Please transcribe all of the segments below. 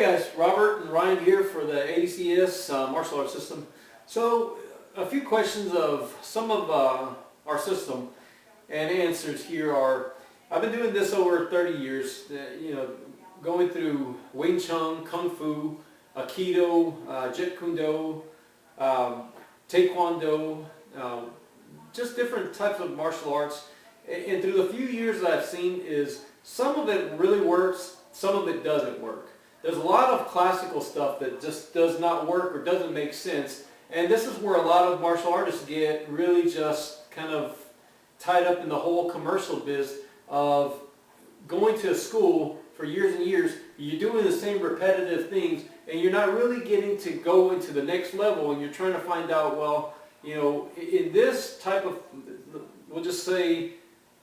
guys, Robert and Ryan here for the ADCS martial arts system. So a few questions of some of our system and answers here are, I've been doing this over 30 years, going through Wing Chun, Kung Fu, Aikido, Jeet Kune Do, Taekwondo, just different types of martial arts. And through the few years that I've seen is some of it really works, some of it doesn't work. There's a lot of classical stuff that just does not work or doesn't make sense. And this is where a lot of martial artists get really just kind of tied up in the whole commercial biz of going to a school for years and years. You're doing the same repetitive things and you're not really getting to go into the next level, and you're trying to find out, well, in this type of, we'll just say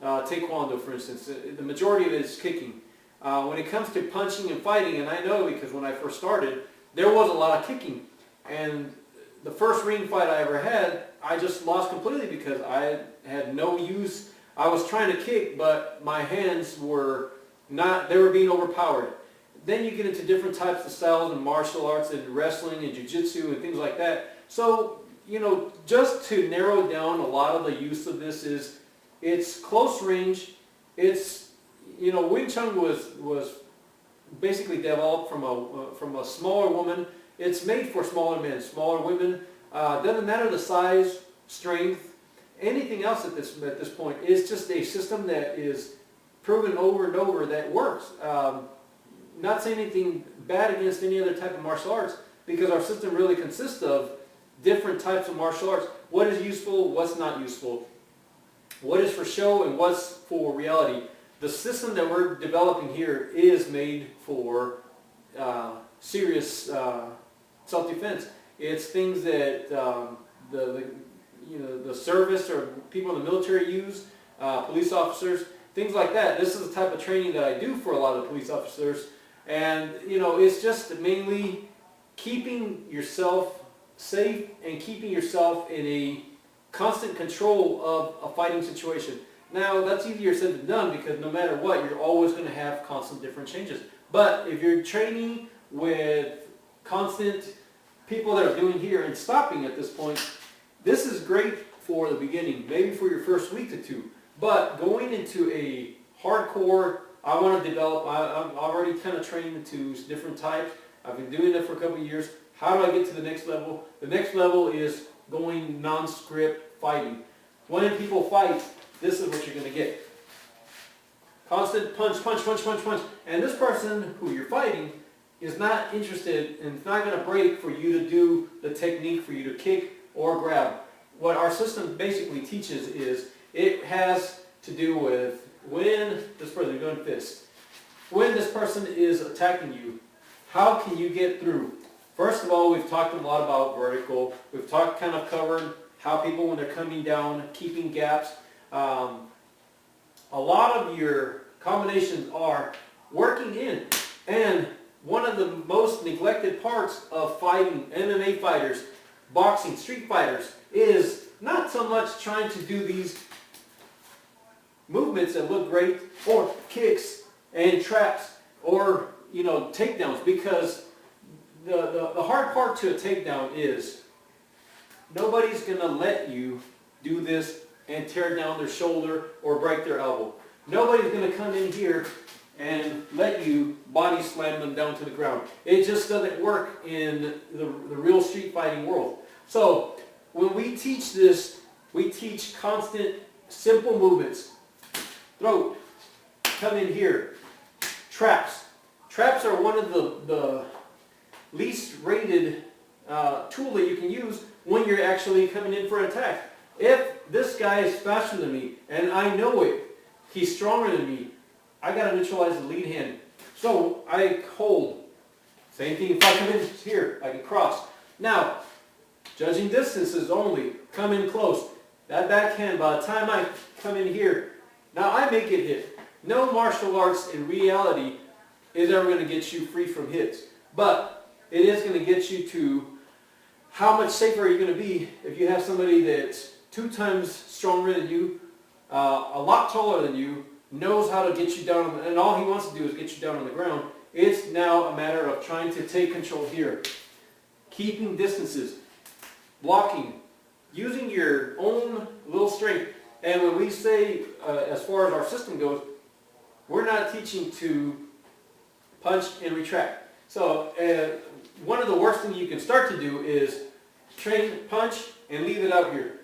Taekwondo, for instance, the majority of it is kicking. When it comes to punching and fighting, and I know because when I first started, there was a lot of kicking. And the first ring fight I ever had, I just lost completely because I had no use. I was trying to kick, but my hands were not, they were being overpowered. Then you get into different types of styles in martial arts and wrestling and jiu-jitsu and things like that. So, just to narrow down a lot of the use of this is, it's close range. It's, Wing Chun was basically developed from a smaller woman. It's made for smaller men, smaller women. Doesn't matter the size, strength, anything else at this point. It's just a system that is proven over and over that works. Not saying anything bad against any other type of martial arts, because our system really consists of different types of martial arts. What is useful, what's not useful, what is for show and what's for reality. The system that we're developing here is made for serious self-defense. It's things that the service or people in the military use, police officers, things like that. This is the type of training that I do for a lot of the police officers, and it's just mainly keeping yourself safe and keeping yourself in a constant control of a fighting situation. Now, that's easier said than done, because no matter what, you're always going to have constant different changes. But if you're training with constant people that are doing here and stopping at this point, this is great for the beginning, maybe for your first week or two. But going into a hardcore, I want to develop, I'm already kind of trained into different types. I've been doing it for a couple of years. How do I get to the next level? The next level is going non-script fighting. When people fight, this is what you're going to get. Constant punch, punch, punch, punch, punch. And this person who you're fighting is not interested, and it's not going to break for you to do the technique for you to kick or grab. What our system basically teaches is, it has to do with when this person is doing fist. When this person is attacking you, how can you get through? First of all, we've talked a lot about vertical. We've kind of covered how people, when they're coming down, keeping gaps. A lot of your combinations are working in. And one of the most neglected parts of fighting, MMA fighters, boxing, street fighters, is not so much trying to do these movements that look great, or kicks and traps, or takedowns, because the hard part to a takedown is nobody's going to let you do this and tear down their shoulder or break their elbow. Nobody's going to come in here and let you body slam them down to the ground. It just doesn't work in the real street fighting world. So when we teach this, we teach constant, simple movements. Throat, come in here. Traps. Traps are one of the least rated tool that you can use when you're actually coming in for an attack. If this guy is faster than me, and I know it, he's stronger than me, I got to neutralize the lead hand. So I hold. Same thing if I come in here, I can cross. Now, judging distances only, come in close. That backhand, by the time I come in here, now I make it hit. No martial arts in reality is ever going to get you free from hits. But it is going to get you to how much safer are you going to be if you have somebody that's 2 times stronger than you, a lot taller than you, knows how to get you down, and all he wants to do is get you down on the ground, It's now a matter of trying to take control here. Keeping distances, blocking, using your own little strength. And when we say, as far as our system goes, we're not teaching to punch and retract. So one of the worst things you can start to do is train punch and leave it out here.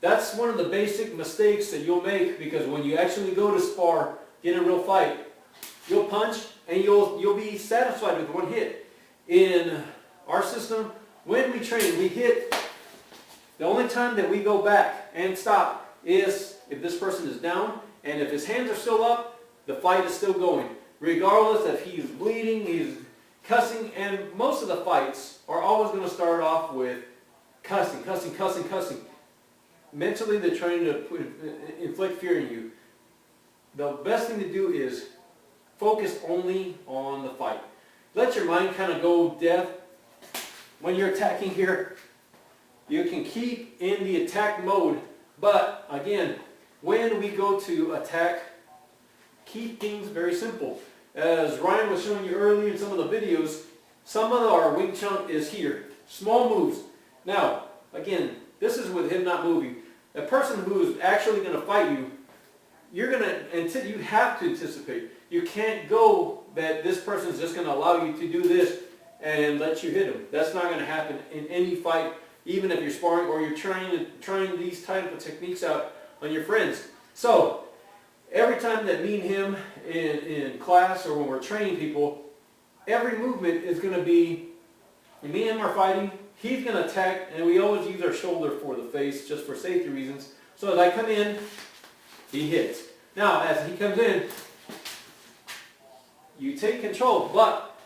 That's one of the basic mistakes that you'll make, because when you actually go to spar, get in a real fight, you'll punch and you'll be satisfied with one hit. In our system, when we train, we hit. The only time that we go back and stop is if this person is down, and if his hands are still up, the fight is still going. Regardless if he's bleeding, he's cussing, and most of the fights are always going to start off with cussing, cussing, cussing, cussing. Mentally, they're trying to inflict fear in you. The best thing to do is focus only on the fight. Let your mind kind of go deaf. When you're attacking here, you can keep in the attack mode, but again, when we go to attack, keep things very simple. As Ryan was showing you earlier in some of the videos, some of our Wing Chun is here. Small moves. Now, again, this is with him not moving. A person who is actually going to fight you, you have to anticipate. You can't go that this person is just going to allow you to do this and let you hit him. That's not going to happen in any fight, even if you're sparring or you're trying these type of techniques out on your friends. So, every time that me and him in class or when we're training people, every movement is going to be, when me and him are fighting, he's going to attack, and we always use our shoulder for the face just for safety reasons. So as I come in, he hits. Now, as he comes in, you take control, but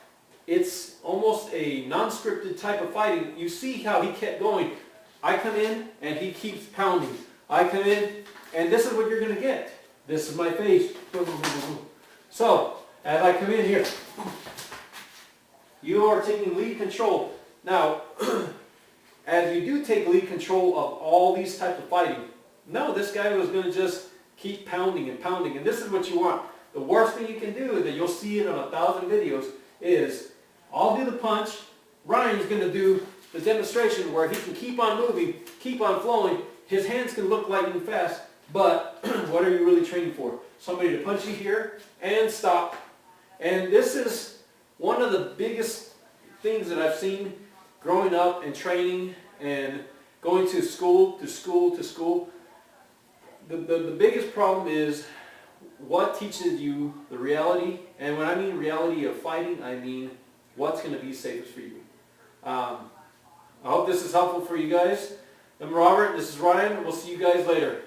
it's almost a non-scripted type of fighting. You see how he kept going. I come in, and he keeps pounding. I come in, and this is what you're going to get. This is my face. So, as I come in here, you are taking lead control. Now, as you do take lead control of all these types of fighting, no, this guy was going to just keep pounding and pounding, and this is what you want. The worst thing you can do, that you'll see it on 1,000 videos, is I'll do the punch, Ryan's going to do the demonstration where he can keep on moving, keep on flowing, his hands can look lightning fast, but what are you really training for? Somebody to punch you here and stop. And this is one of the biggest things that I've seen growing up and training and going to school, to school, to school. The biggest problem is what teaches you the reality, and when I mean reality of fighting, I mean what's going to be safest for you. I hope this is helpful for you guys. I'm Robert, this is Ryan, we'll see you guys later.